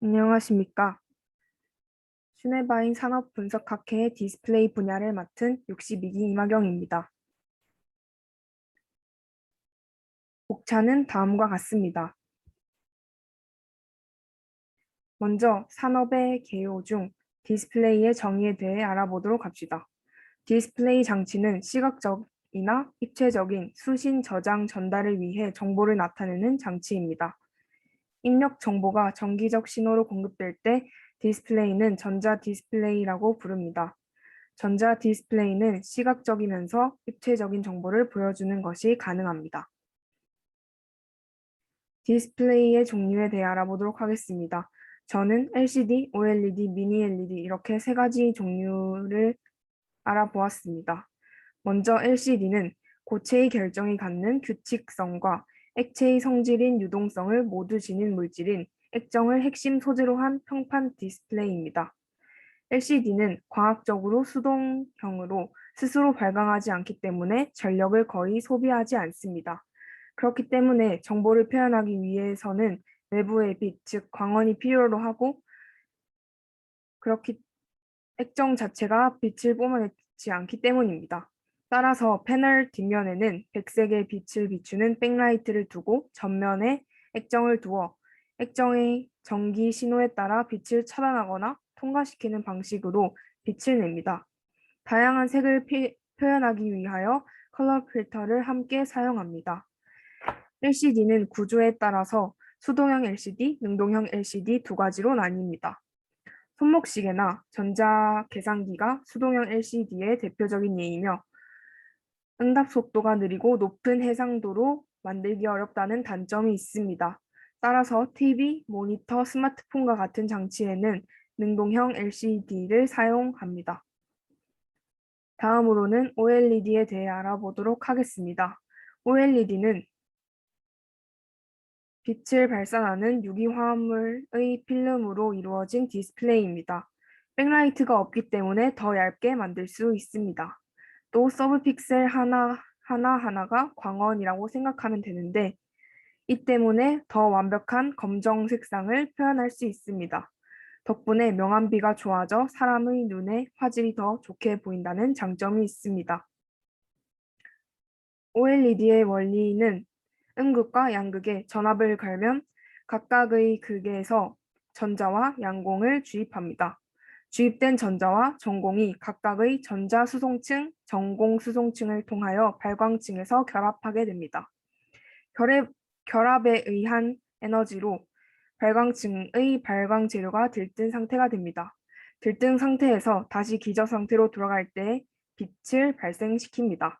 안녕하십니까. 슈네바인 산업분석학회의 디스플레이 분야를 맡은 62기 이마경입니다. 목차는 다음과 같습니다. 먼저 산업의 개요 중 디스플레이의 정의에 대해 알아보도록 합시다. 디스플레이 장치는 시각적이나 입체적인 수신, 저장, 전달을 위해 정보를 나타내는 장치입니다. 입력 정보가 전기적 신호로 공급될 때 디스플레이는 전자 디스플레이라고 부릅니다. 전자 디스플레이는 시각적이면서 입체적인 정보를 보여주는 것이 가능합니다. 디스플레이의 종류에 대해 알아보도록 하겠습니다. 저는 LCD, OLED, 미니 LED 이렇게 세 가지 종류를 알아보았습니다. 먼저 LCD는 고체의 결정이 갖는 규칙성과 액체의 성질인 유동성을 모두 지닌 물질인 액정을 핵심 소재로 한 평판 디스플레이입니다. LCD는 과학적으로 수동형으로 스스로 발광하지 않기 때문에 전력을 거의 소비하지 않습니다. 그렇기 때문에 정보를 표현하기 위해서는 외부의 빛, 즉 광원이 필요로 하고 그렇기 액정 자체가 빛을 뿜어내지 않기 때문입니다. 따라서 패널 뒷면에는 백색의 빛을 비추는 백라이트를 두고 전면에 액정을 두어 액정의 전기 신호에 따라 빛을 차단하거나 통과시키는 방식으로 빛을 냅니다. 다양한 색을 표현하기 위하여 컬러 필터를 함께 사용합니다. LCD는 구조에 따라서 수동형 LCD, 능동형 LCD 두 가지로 나뉩니다. 손목시계나 전자계산기가 수동형 LCD의 대표적인 예이며 응답 속도가 느리고 높은 해상도로 만들기 어렵다는 단점이 있습니다. 따라서 TV, 모니터, 스마트폰과 같은 장치에는 능동형 LCD를 사용합니다. 다음으로는 OLED에 대해 알아보도록 하겠습니다. OLED는 빛을 발산하는 유기화합물의 필름으로 이루어진 디스플레이입니다. 백라이트가 없기 때문에 더 얇게 만들 수 있습니다. 또 서브 픽셀 하나하나가 광원이라고 생각하면 되는데 이 때문에 더 완벽한 검정 색상을 표현할 수 있습니다. 덕분에 명암비가 좋아져 사람의 눈에 화질이 더 좋게 보인다는 장점이 있습니다. OLED의 원리는 음극과 양극에 전압을 걸면 각각의 극에서 전자와 양공을 주입합니다. 주입된 전자와 전공이 각각의 전자수송층, 전공수송층을 통하여 발광층에서 결합하게 됩니다. 결합에 의한 에너지로 발광층의 발광 재료가 들뜬 상태가 됩니다. 들뜬 상태에서 다시 기저 상태로 돌아갈 때 빛을 발생시킵니다.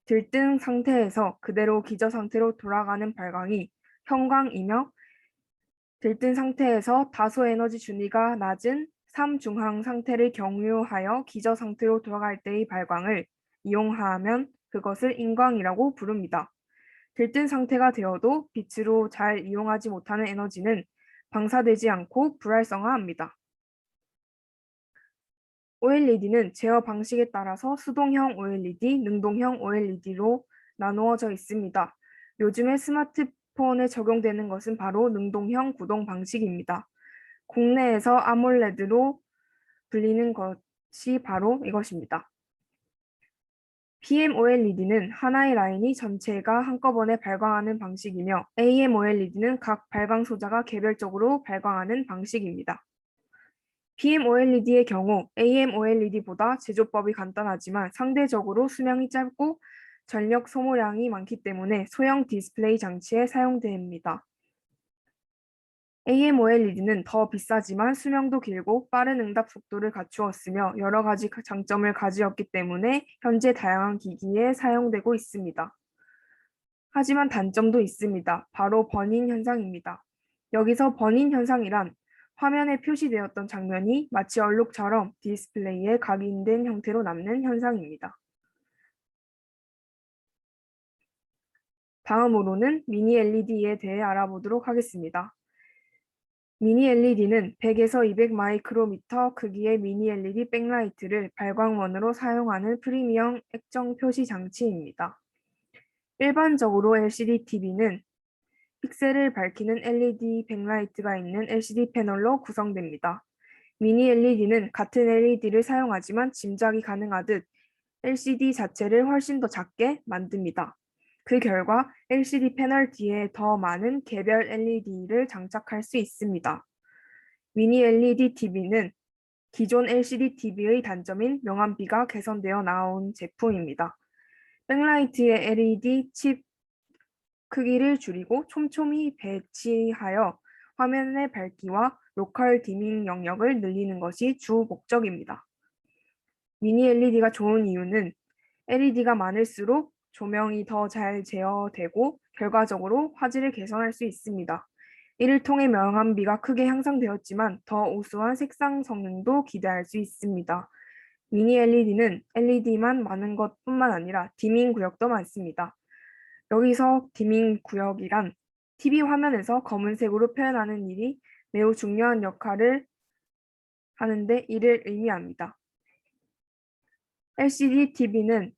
들뜬 상태에서 그대로 기저 상태로 돌아가는 발광이 형광이며 들뜬 상태에서 다소 에너지 준위가 낮은 삼중항 상태를 경유하여 기저 상태로 돌아갈 때의 발광을 이용하면 그것을 인광이라고 부릅니다. 들뜬 상태가 되어도 빛으로 잘 이용하지 못하는 에너지는 방사되지 않고 불활성화합니다. OLED는 제어 방식에 따라서 수동형 OLED, 능동형 OLED로 나누어져 있습니다. 요즘에 스마트폰에 적용되는 것은 바로 능동형 구동 방식입니다. 국내에서 아몰레드로 불리는 것이 바로 이것입니다. PMOLED는 하나의 라인이 전체가 한꺼번에 발광하는 방식이며 AMOLED는 각 발광 소자가 개별적으로 발광하는 방식입니다. PMOLED의 경우 AMOLED보다 제조법이 간단하지만 상대적으로 수명이 짧고 전력 소모량이 많기 때문에 소형 디스플레이 장치에 사용됩니다. AMOLED는 더 비싸지만 수명도 길고 빠른 응답 속도를 갖추었으며 여러 가지 장점을 가지었기 때문에 현재 다양한 기기에 사용되고 있습니다. 하지만 단점도 있습니다. 바로 버닝 현상입니다. 여기서 버닝 현상이란 화면에 표시되었던 장면이 마치 얼룩처럼 디스플레이에 각인된 형태로 남는 현상입니다. 다음으로는 미니 LED에 대해 알아보도록 하겠습니다. 미니 LED는 100에서 200 마이크로미터 크기의 미니 LED 백라이트를 발광원으로 사용하는 프리미엄 액정 표시 장치입니다. 일반적으로 LCD TV는 픽셀을 밝히는 LED 백라이트가 있는 LCD 패널로 구성됩니다. 미니 LED는 같은 LED를 사용하지만 짐작이 가능하듯 LCD 자체를 훨씬 더 작게 만듭니다. 그 결과 LCD 패널 뒤에 더 많은 개별 LED를 장착할 수 있습니다. 미니 LED TV는 기존 LCD TV의 단점인 명암비가 개선되어 나온 제품입니다. 백라이트의 LED 칩 크기를 줄이고 촘촘히 배치하여 화면의 밝기와 로컬 디밍 영역을 늘리는 것이 주 목적입니다. 미니 LED가 좋은 이유는 LED가 많을수록 조명이 더 잘 제어되고 결과적으로 화질을 개선할 수 있습니다. 이를 통해 명암비가 크게 향상되었지만 더 우수한 색상 성능도 기대할 수 있습니다. 미니 LED는 LED만 많은 것뿐만 아니라 디밍 구역도 많습니다. 여기서 디밍 구역이란 TV 화면에서 검은색으로 표현하는 일이 매우 중요한 역할을 하는데 이를 의미합니다. LCD TV는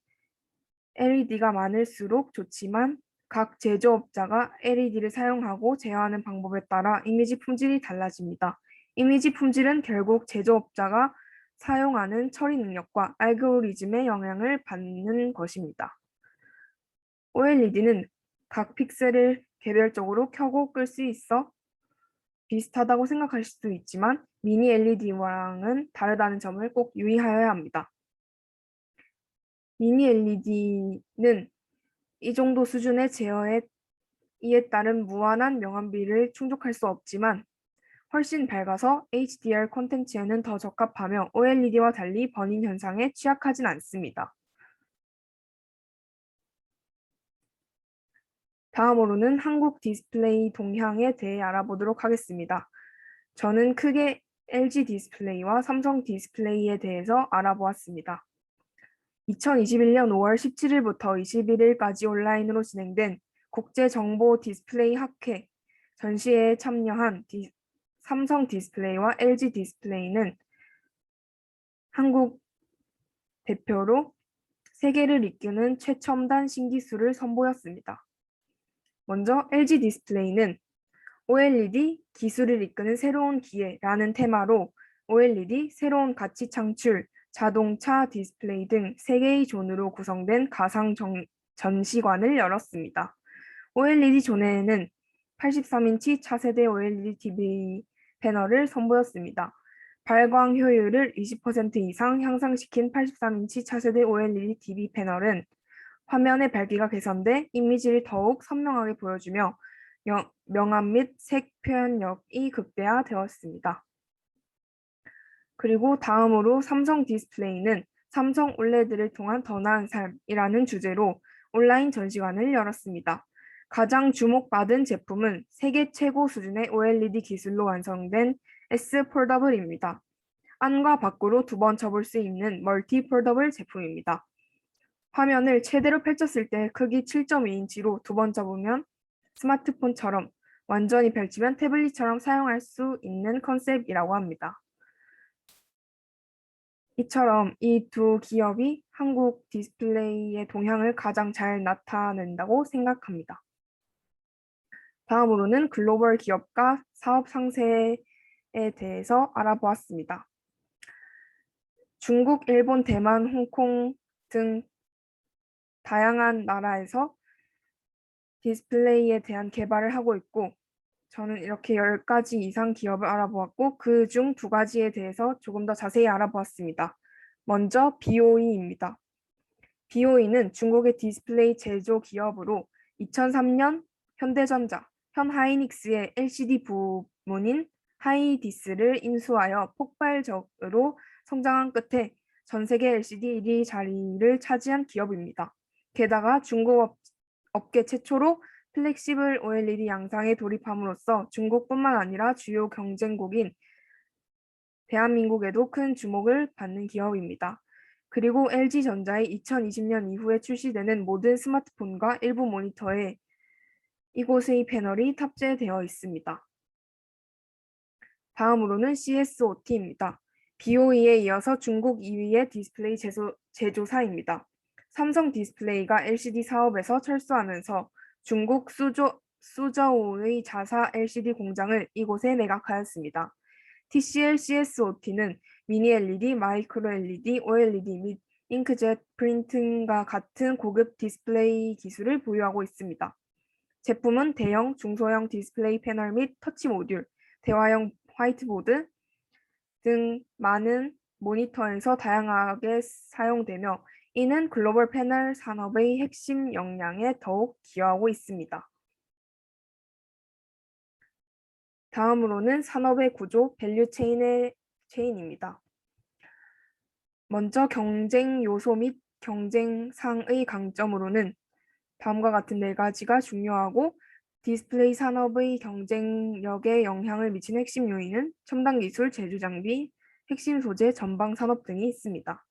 LED가 많을수록 좋지만 각 제조업자가 LED를 사용하고 제어하는 방법에 따라 이미지 품질이 달라집니다. 이미지 품질은 결국 제조업자가 사용하는 처리 능력과 알고리즘의 영향을 받는 것입니다. OLED는 각 픽셀을 개별적으로 켜고 끌 수 있어 비슷하다고 생각하실 수도 있지만 미니 LED와는 다르다는 점을 꼭 유의하여야 합니다. 미니 LED는 이 정도 수준의 제어에 이에 따른 무한한 명암비를 충족할 수 없지만 훨씬 밝아서 HDR 콘텐츠에는 더 적합하며 OLED와 달리 버닝 현상에 취약하진 않습니다. 다음으로는 한국 디스플레이 동향에 대해 알아보도록 하겠습니다. 저는 크게 LG 디스플레이와 삼성 디스플레이에 대해서 알아보았습니다. 2021년 5월 17일부터 21일까지 온라인으로 진행된 국제정보 디스플레이 학회 전시회에 참여한 삼성 디스플레이와 LG 디스플레이는 한국 대표로 세계를 이끄는 최첨단 신기술을 선보였습니다. 먼저 LG 디스플레이는 OLED 기술을 이끄는 새로운 기회라는 테마로 OLED 새로운 가치 창출, 자동차 디스플레이 등 3개의 존으로 구성된 가상 전시관을 열었습니다. OLED 존에는 83인치 차세대 OLED TV 패널을 선보였습니다. 발광 효율을 20% 이상 향상시킨 83인치 차세대 OLED TV 패널은 화면의 밝기가 개선돼 이미지를 더욱 선명하게 보여주며 명암 및 색 표현력이 극대화되었습니다. 그리고 다음으로 삼성 디스플레이는 삼성 OLED를 통한 더 나은 삶이라는 주제로 온라인 전시관을 열었습니다. 가장 주목받은 제품은 세계 최고 수준의 OLED 기술로 완성된 S 폴더블입니다. 안과 밖으로 두 번 접을 수 있는 멀티 폴더블 제품입니다. 화면을 최대로 펼쳤을 때 크기 7.2인치로 두 번 접으면 스마트폰처럼 완전히 펼치면 태블릿처럼 사용할 수 있는 컨셉이라고 합니다. 이처럼 이 두 기업이 한국 디스플레이의 동향을 가장 잘 나타낸다고 생각합니다. 다음으로는 글로벌 기업과 사업 상세에 대해서 알아보았습니다. 중국, 일본, 대만, 홍콩 등 다양한 나라에서 디스플레이에 대한 개발을 하고 있고 저는 이렇게 10가지 이상 기업을 알아보았고 그 중 2가지에 대해서 조금 더 자세히 알아보았습니다. 먼저 BOE입니다. BOE는 중국의 디스플레이 제조 기업으로 2003년 현대전자, 현하이닉스의 LCD 부문인 하이디스를 인수하여 폭발적으로 성장한 끝에 전 세계 LCD 1위 자리를 차지한 기업입니다. 게다가 중국 업계 최초로 플렉시블 OLED 양상에 돌입함으로써 중국뿐만 아니라 주요 경쟁국인 대한민국에도 큰 주목을 받는 기업입니다. 그리고 LG전자의 2020년 이후에 출시되는 모든 스마트폰과 일부 모니터에 이곳의 패널이 탑재되어 있습니다. 다음으로는 CSOT입니다. BOE에 이어서 중국 2위의 디스플레이 제조사입니다. 삼성 디스플레이가 LCD 사업에서 철수하면서 중국 수조 수저우의 자사 LCD 공장을 이곳에 매각하였습니다. TCL CSOT는 미니 LED, 마이크로 LED, OLED 및 잉크젯 프린팅과 같은 고급 디스플레이 기술을 보유하고 있습니다. 제품은 대형, 중소형 디스플레이 패널 및 터치 모듈, 대화형 화이트보드 등 많은 모니터에서 다양하게 사용되며 이는 글로벌 패널 산업의 핵심 역량에 더욱 기여하고 있습니다. 다음으로는 산업의 구조, 밸류 체인입니다. 먼저 경쟁 요소 및 경쟁상의 강점으로는 다음과 같은 네 가지가 중요하고 디스플레이 산업의 경쟁력에 영향을 미치는 핵심 요인은 첨단 기술, 제조 장비, 핵심 소재, 전방 산업 등이 있습니다.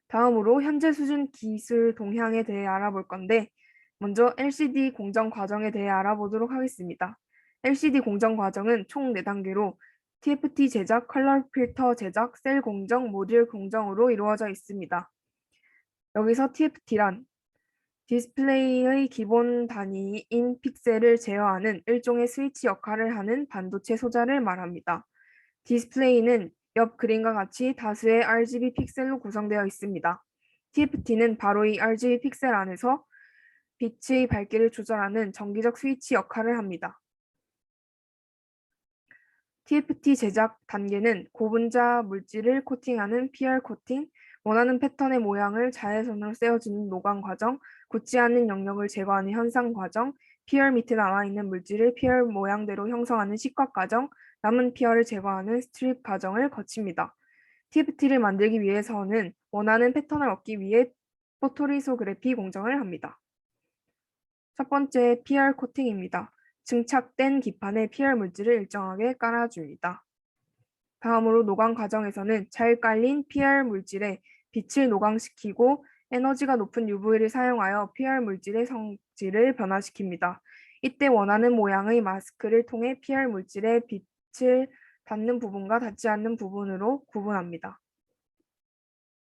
다음으로 현재 수준 기술 동향에 대해 알아볼 건데 먼저 LCD 공정 과정에 대해 알아보도록 하겠습니다. LCD 공정 과정은 총 4단계로 TFT 제작, 컬러 필터 제작, 셀 공정, 모듈 공정으로 이루어져 있습니다. 여기서 TFT란 디스플레이의 기본 단위인 픽셀을 제어하는 일종의 스위치 역할을 하는 반도체 소자를 말합니다. 디스플레이는 옆 그림과 같이 다수의 RGB 픽셀로 구성되어 있습니다. TFT는 바로 이 RGB 픽셀 안에서 빛의 밝기를 조절하는 정기적 스위치 역할을 합니다. TFT 제작 단계는 고분자 물질을 코팅하는 PR 코팅, 원하는 패턴의 모양을 자외선으로 쐬어주는 노광 과정, 굳지 않는 영역을 제거하는 현상 과정, PR 밑에 남아있는 물질을 PR 모양대로 형성하는 식각 과정, 남은 PR을 제거하는 스트립 과정을 거칩니다. TFT를 만들기 위해서는 원하는 패턴을 얻기 위해 포토리소그래피 공정을 합니다. 첫 번째 PR 코팅입니다. 증착된 기판에 PR 물질을 일정하게 깔아줍니다. 다음으로 노광 과정에서는 잘 깔린 PR 물질에 빛을 노광시키고 에너지가 높은 UV를 사용하여 PR 물질의 성질을 변화시킵니다. 이때 원하는 모양의 마스크를 통해 PR 물질의 빛을 닿는 부분과 닿지 않는 부분으로 구분합니다.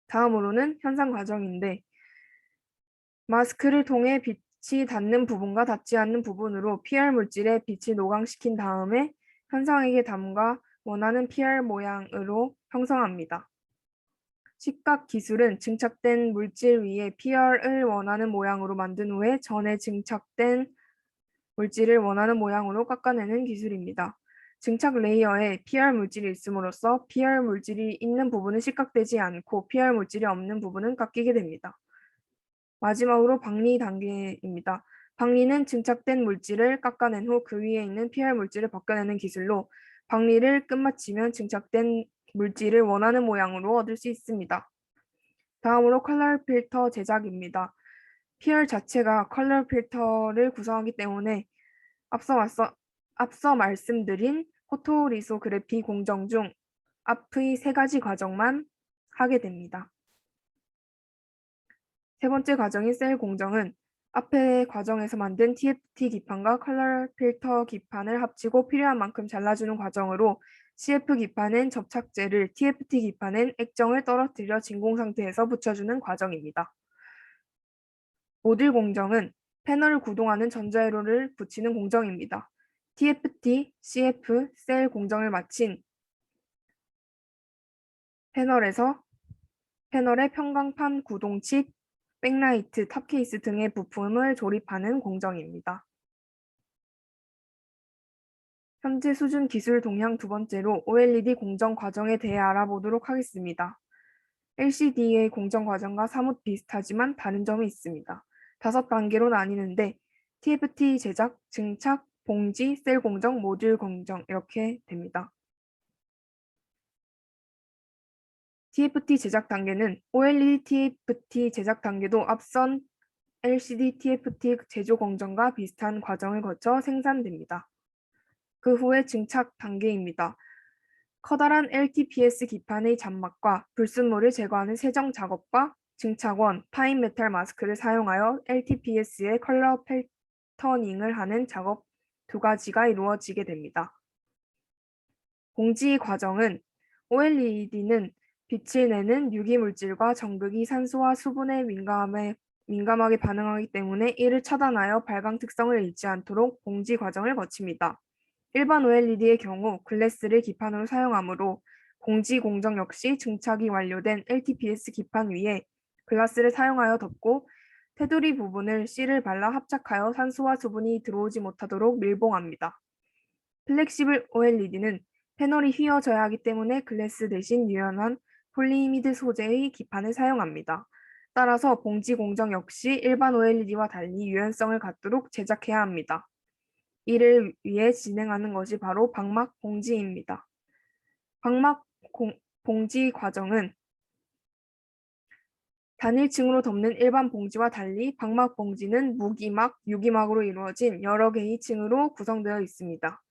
다음으로는 현상 과정인데 마스크를 통해 빛이 닿는 부분과 닿지 않는 부분으로 PR 물질에 빛을 노광시킨 다음에 현상액의 담과 원하는 PR 모양으로 형성합니다. 식각 기술은 증착된 물질 위에 PR을 원하는 모양으로 만든 후에 전에 증착된 물질을 원하는 모양으로 깎아내는 기술입니다. 증착 레이어에 PR 물질이 있음으로써 PR 물질이 있는 부분은 식각되지 않고 PR 물질이 없는 부분은 깎이게 됩니다. 마지막으로 박리 단계입니다. 박리는 증착된 물질을 깎아낸 후 그 위에 있는 PR 물질을 벗겨내는 기술로 박리를 끝마치면 증착된 물질을 원하는 모양으로 얻을 수 있습니다. 다음으로 컬러 필터 제작입니다. PR 자체가 컬러 필터를 구성하기 때문에 앞서 말씀드린 포토리소그래피 공정 중 앞의 세 가지 과정만 하게 됩니다. 세 번째 과정인 셀 공정은 앞의 과정에서 만든 TFT 기판과 컬러 필터 기판을 합치고 필요한 만큼 잘라주는 과정으로 CF 기판엔 접착제를, TFT 기판엔 액정을 떨어뜨려 진공 상태에서 붙여주는 과정입니다. 모듈 공정은 패널을 구동하는 전자회로를 붙이는 공정입니다. TFT, CF, 셀 공정을 마친 패널의 평광판 구동칩, 백라이트, 탑케이스 등의 부품을 조립하는 공정입니다. 현재 수준 기술 동향 두 번째로 OLED 공정 과정에 대해 알아보도록 하겠습니다. LCD의 공정 과정과 사뭇 비슷하지만 다른 점이 있습니다. 5단계로 나뉘는데 TFT 제작, 증착, 봉지, 셀 공정, 모듈 공정 이렇게 됩니다. TFT 제작 단계는 OLED TFT 제작 단계도 앞선 LCD TFT 제조 공정과 비슷한 과정을 거쳐 생산됩니다. 그 후에 증착 단계입니다. 커다란 LTPS 기판의 잔막과 불순물을 제거하는 세정 작업과 증착원, 파인 메탈 마스크를 사용하여 LTPS의 컬러 패터닝을 하는 작업 두 가지가 이루어지게 됩니다. 봉지 과정은 OLED는 빛을 내는 유기물질과 전극이 산소와 수분에 민감해 민감하게 반응하기 때문에 이를 차단하여 발광 특성을 잃지 않도록 봉지 과정을 거칩니다. 일반 OLED의 경우 글래스를 기판으로 사용하므로 공지 공정 역시 증착이 완료된 LTPS 기판 위에 글라스를 사용하여 덮고 테두리 부분을 C를 발라 합착하여 산소와 수분이 들어오지 못하도록 밀봉합니다. 플렉시블 OLED는 패널이 휘어져야 하기 때문에 글래스 대신 유연한 폴리이미드 소재의 기판을 사용합니다. 따라서 봉지 공정 역시 일반 OLED와 달리 유연성을 갖도록 제작해야 합니다. 이를 위해 진행하는 것이 바로 방막 봉지입니다. 방막 봉지 과정은 단일층으로 덮는 일반 봉지와 달리 방막 봉지는 무기막, 유기막으로 이루어진 여러 개의 층으로 구성되어 있습니다.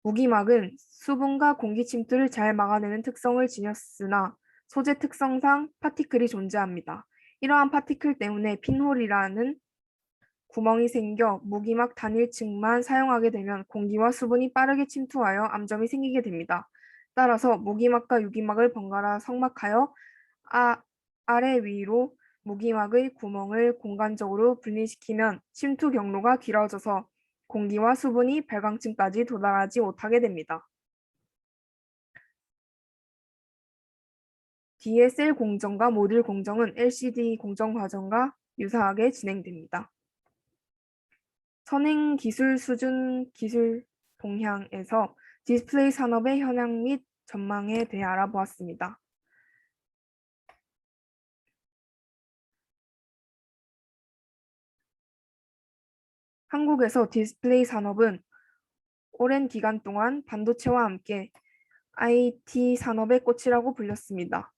무기막은 수분과 공기 침투를 잘 막아내는 특성을 지녔으나 소재 특성상 파티클이 존재합니다. 이러한 파티클 때문에 핀홀이라는 구멍이 생겨 무기막 단일층만 사용하게 되면 공기와 수분이 빠르게 침투하여 암점이 생기게 됩니다. 따라서 무기막과 유기막을 번갈아 성막하여 아래 위로 무기막의 구멍을 공간적으로 분리시키면 침투 경로가 길어져서 공기와 수분이 발광층까지 도달하지 못하게 됩니다. 뒤에 셀 공정과 모듈 공정은 LCD 공정 과정과 유사하게 진행됩니다. 선행 기술 수준 기술 동향에서 디스플레이 산업의 현황 및 전망에 대해 알아보았습니다. 한국에서 디스플레이 산업은 오랜 기간 동안 반도체와 함께 IT 산업의 꽃이라고 불렸습니다.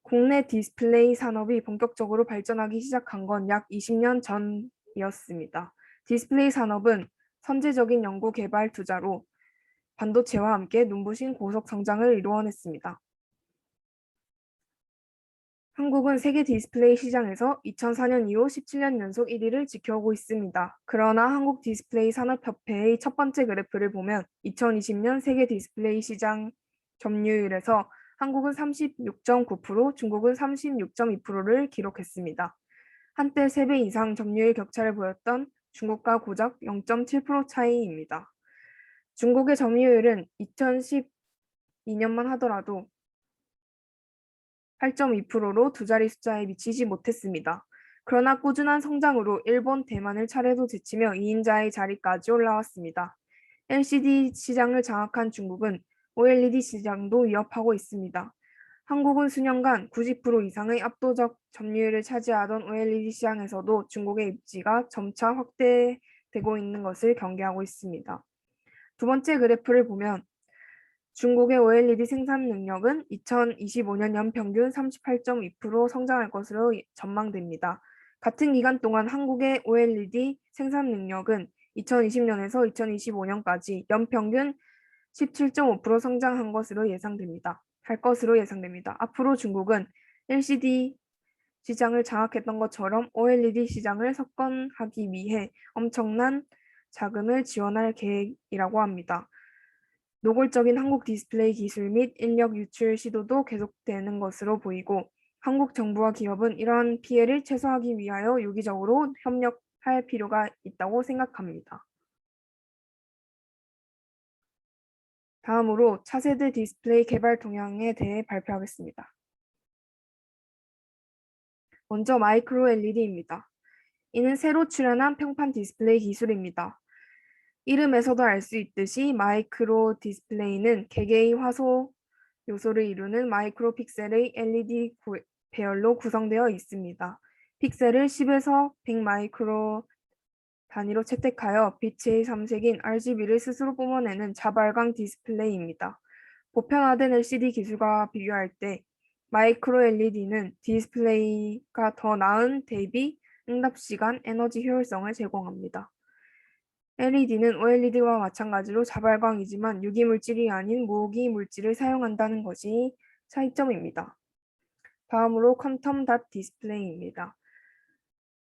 국내 디스플레이 산업이 본격적으로 발전하기 시작한 건 약 20년 전이었습니다. 디스플레이 산업은 선제적인 연구 개발 투자로 반도체와 함께 눈부신 고속 성장을 이루어냈습니다. 한국은 세계 디스플레이 시장에서 2004년 이후 17년 연속 1위를 지켜오고 있습니다. 그러나 한국 디스플레이 산업협회의 첫 번째 그래프를 보면 2020년 세계 디스플레이 시장 점유율에서 한국은 36.9%, 중국은 36.2%를 기록했습니다. 한때 3배 이상 점유율 격차를 보였던 중국과 고작 0.7% 차이입니다. 중국의 점유율은 2012년만 하더라도 8.2%로 두 자리 숫자에 미치지 못했습니다. 그러나 꾸준한 성장으로 일본, 대만을 차례로 제치며 2인자의 자리까지 올라왔습니다. LCD 시장을 장악한 중국은 OLED 시장도 위협하고 있습니다. 한국은 수년간 90% 이상의 압도적 점유율을 차지하던 OLED 시장에서도 중국의 입지가 점차 확대되고 있는 것을 경계하고 있습니다. 두 번째 그래프를 보면 중국의 OLED 생산 능력은 2025년 연평균 38.2% 성장할 것으로 전망됩니다. 같은 기간 동안 한국의 OLED 생산 능력은 2020년에서 2025년까지 연평균 17.5% 성장한 것으로 예상됩니다. 앞으로 중국은 LCD 시장을 장악했던 것처럼 OLED 시장을 석권하기 위해 엄청난 자금을 지원할 계획이라고 합니다. 노골적인 한국 디스플레이 기술 및 인력 유출 시도도 계속되는 것으로 보이고 한국 정부와 기업은 이러한 피해를 최소화하기 위하여 유기적으로 협력할 필요가 있다고 생각합니다. 다음으로 차세대 디스플레이 개발 동향에 대해 발표하겠습니다. 먼저 마이크로 LED입니다. 이는 새로 출현한 평판 디스플레이 기술입니다. 이름에서도 알 수 있듯이 마이크로 디스플레이는 개개의 화소 요소를 이루는 마이크로 픽셀의 LED 배열로 구성되어 있습니다. 픽셀을 10에서 100 마이크로 단위로 채택하여 빛의 삼색인 RGB를 스스로 뿜어내는 자발광 디스플레이입니다. 보편화된 LCD 기술과 비교할 때 마이크로 LED는 디스플레이가 더 나은 대비, 응답 시간, 에너지 효율성을 제공합니다. LED는 OLED와 마찬가지로 자발광이지만 유기물질이 아닌 무기물질을 사용한다는 것이 차이점입니다. 다음으로 퀀텀 닷 디스플레이입니다.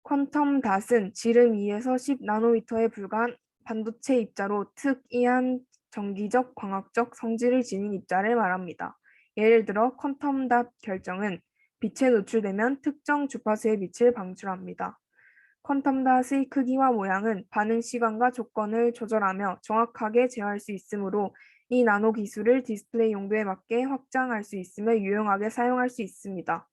퀀텀 닷은 지름 2에서 10 나노미터에 불과한 반도체 입자로 특이한 전기적, 광학적 성질을 지닌 입자를 말합니다. 예를 들어 퀀텀 닷 결정은 빛에 노출되면 특정 주파수의 빛을 방출합니다. 퀀텀 닷의 크기와 모양은 반응 시간과 조건을 조절하며 정확하게 제어할 수 있으므로 이 나노 기술을 디스플레이 용도에 맞게 확장할 수 있으며 유용하게 사용할 수 있습니다.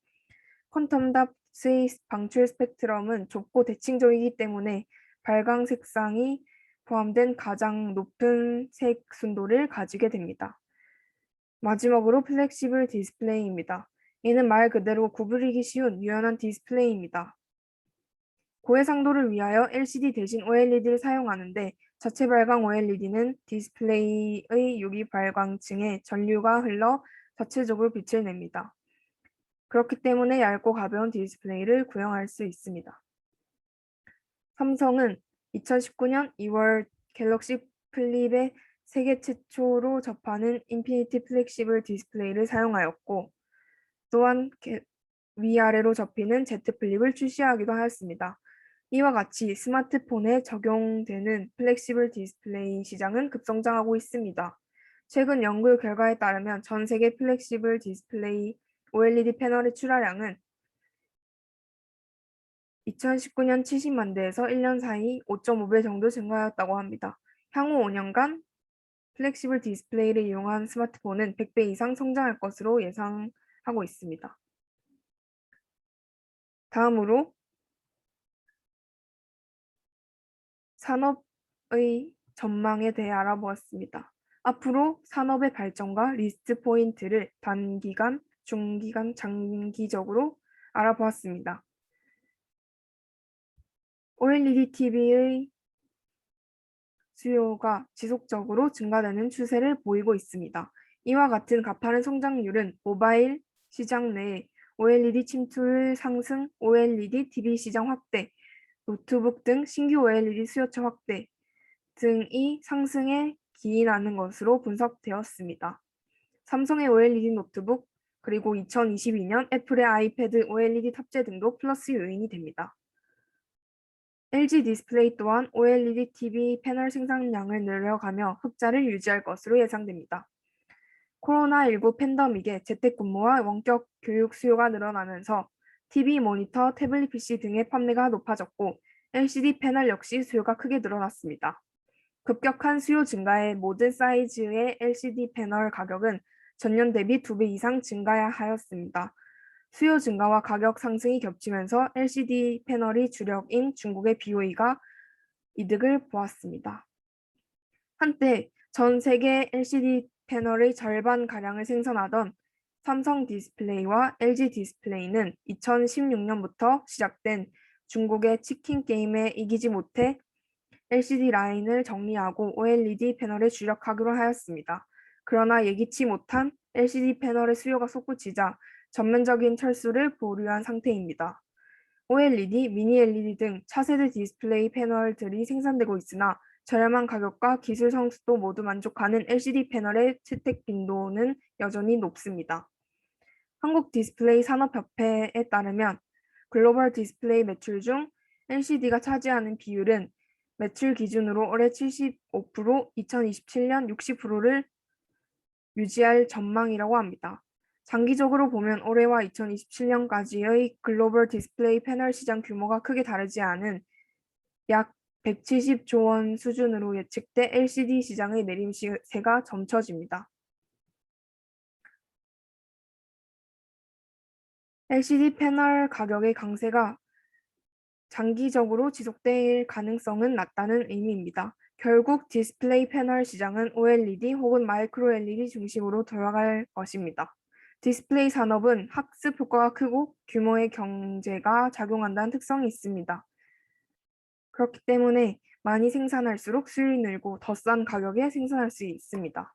퀀텀 닷의 방출 스펙트럼은 좁고 대칭적이기 때문에 발광 색상이 포함된 가장 높은 색 순도를 가지게 됩니다. 마지막으로 플렉시블 디스플레이입니다. 이는 말 그대로 구부리기 쉬운 유연한 디스플레이입니다. 고해상도를 위하여 LCD 대신 OLED를 사용하는데 자체 발광 OLED는 디스플레이의 유리 발광층에 전류가 흘러 자체적으로 빛을 냅니다. 그렇기 때문에 얇고 가벼운 디스플레이를 구현할 수 있습니다. 삼성은 2019년 2월 갤럭시 플립의 세계 최초로 접하는 인피니티 플렉시블 디스플레이를 사용하였고 또한 위아래로 접히는 Z 플립을 출시하기도 하였습니다. 이와 같이 스마트폰에 적용되는 플렉시블 디스플레이 시장은 급성장하고 있습니다. 최근 연구 결과에 따르면 전 세계 플렉시블 디스플레이 OLED 패널의 출하량은 2019년 70만 대에서 1년 사이 5.5배 정도 증가하였다고 합니다. 향후 5년간 플렉시블 디스플레이를 이용한 스마트폰은 100배 이상 성장할 것으로 예상하고 있습니다. 다음으로 산업의 전망에 대해 알아보았습니다. 앞으로 산업의 발전과 리스트 포인트를 단기간, 중기간, 장기적으로 알아보았습니다. OLED TV의 수요가 지속적으로 증가되는 추세를 보이고 있습니다. 이와 같은 가파른 성장률은 모바일 시장 내 OLED 침투율 상승, OLED TV 시장 확대, 노트북 등 신규 OLED 수요처 확대 등이 상승에 기인하는 것으로 분석되었습니다. 삼성의 OLED 노트북, 그리고 2022년 애플의 아이패드 OLED 탑재 등도 플러스 요인이 됩니다. LG 디스플레이 또한 OLED TV 패널 생산량을 늘려가며 흑자를 유지할 것으로 예상됩니다. 코로나19 팬데믹에 재택근무와 원격 교육 수요가 늘어나면서 TV, 모니터, 태블릿 PC 등의 판매가 높아졌고 LCD 패널 역시 수요가 크게 늘어났습니다. 급격한 수요 증가에 모든 사이즈의 LCD 패널 가격은 전년 대비 2배 이상 증가하였습니다. 수요 증가와 가격 상승이 겹치면서 LCD 패널이 주력인 중국의 BOE가 이득을 보았습니다. 한때 전 세계 LCD 패널의 절반가량을 생산하던 삼성 디스플레이와 LG 디스플레이는 2016년부터 시작된 중국의 치킨 게임에 이기지 못해 LCD 라인을 정리하고 OLED 패널에 주력하기로 하였습니다. 그러나 예기치 못한 LCD 패널의 수요가 솟구치자 전면적인 철수를 보류한 상태입니다. OLED, 미니 LED 등 차세대 디스플레이 패널들이 생산되고 있으나 저렴한 가격과 기술 성수도 모두 만족하는 LCD 패널의 채택 빈도는 여전히 높습니다. 한국 디스플레이 산업협회에 따르면 글로벌 디스플레이 매출 중 LCD가 차지하는 비율은 매출 기준으로 올해 75%, 2027년 60%를 유지할 전망이라고 합니다. 장기적으로 보면 올해와 2027년까지의 글로벌 디스플레이 패널 시장 규모가 크게 다르지 않은 약 170조 원 수준으로 예측돼 LCD 시장의 내림세가 점쳐집니다. LCD 패널 가격의 강세가 장기적으로 지속될 가능성은 낮다는 의미입니다. 결국 디스플레이 패널 시장은 OLED 혹은 마이크로 LED 중심으로 돌아갈 것입니다. 디스플레이 산업은 학습 효과가 크고 규모의 경제가 작용한다는 특성이 있습니다. 그렇기 때문에 많이 생산할수록 수율이 늘고 더 싼 가격에 생산할 수 있습니다.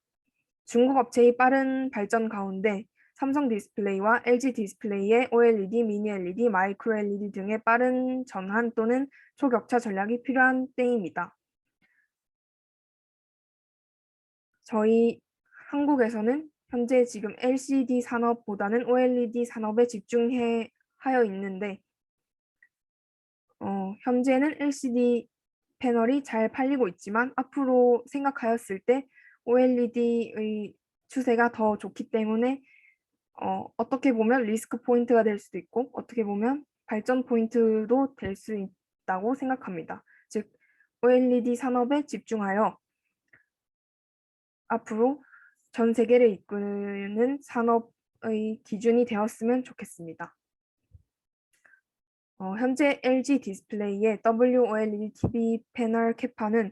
중국 업체의 빠른 발전 가운데 삼성 디스플레이와 LG 디스플레이의 OLED, 미니 LED, 마이크로 LED 등의 빠른 전환 또는 초격차 전략이 필요한 때입니다. 저희 한국에서는 현재 지금 LCD 산업보다는 OLED 산업에 집중하여 있는데 현재는 LCD 패널이 잘 팔리고 있지만 앞으로 생각하였을 때 OLED의 추세가 더 좋기 때문에 어떻게 보면 리스크 포인트가 될 수도 있고 어떻게 보면 발전 포인트도 될 수 있다고 생각합니다. 즉, OLED 산업에 집중하여 앞으로 전 세계를 이끄는 산업의 기준이 되었으면 좋겠습니다. 현재 LG 디스플레이의 WOLED TV 패널 캐파는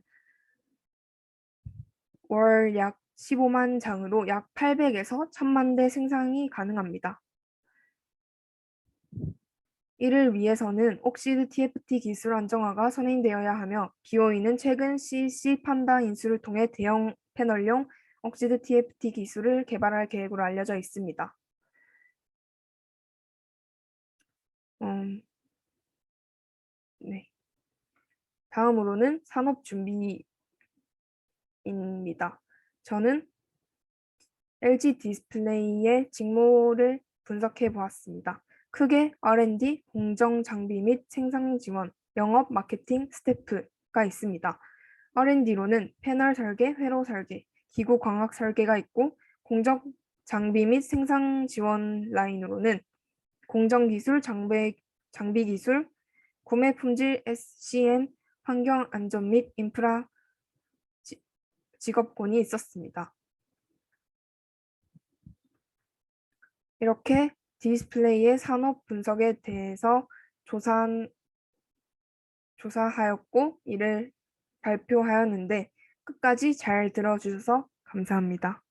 월 약 15만 장으로 약 800에서 1000만 대 생산이 가능합니다. 이를 위해서는 옥시드 TFT 기술 안정화가 선행되어야 하며 BOE는 최근 CC 판다 인수를 통해 대형 패널용 옥시드 TFT 기술을 개발할 계획으로 알려져 있습니다. 네. 다음으로는 산업 준비입니다. 저는 LG 디스플레이의 직무를 분석해 보았습니다. 크게 R&D, 공정 장비 및 생산 지원, 영업, 마케팅, 스태프가 있습니다. R&D로는 패널 설계, 회로 설계, 기구 광학 설계가 있고 공정 장비 및 생산 지원 라인으로는 공정 기술, 장비 기술, 구매 품질, SCM, 환경 안전 및 인프라 직업군이 있었습니다. 이렇게 디스플레이의 산업 분석에 대해서 조사하였고 이를 발표하였는데 끝까지 잘 들어주셔서 감사합니다.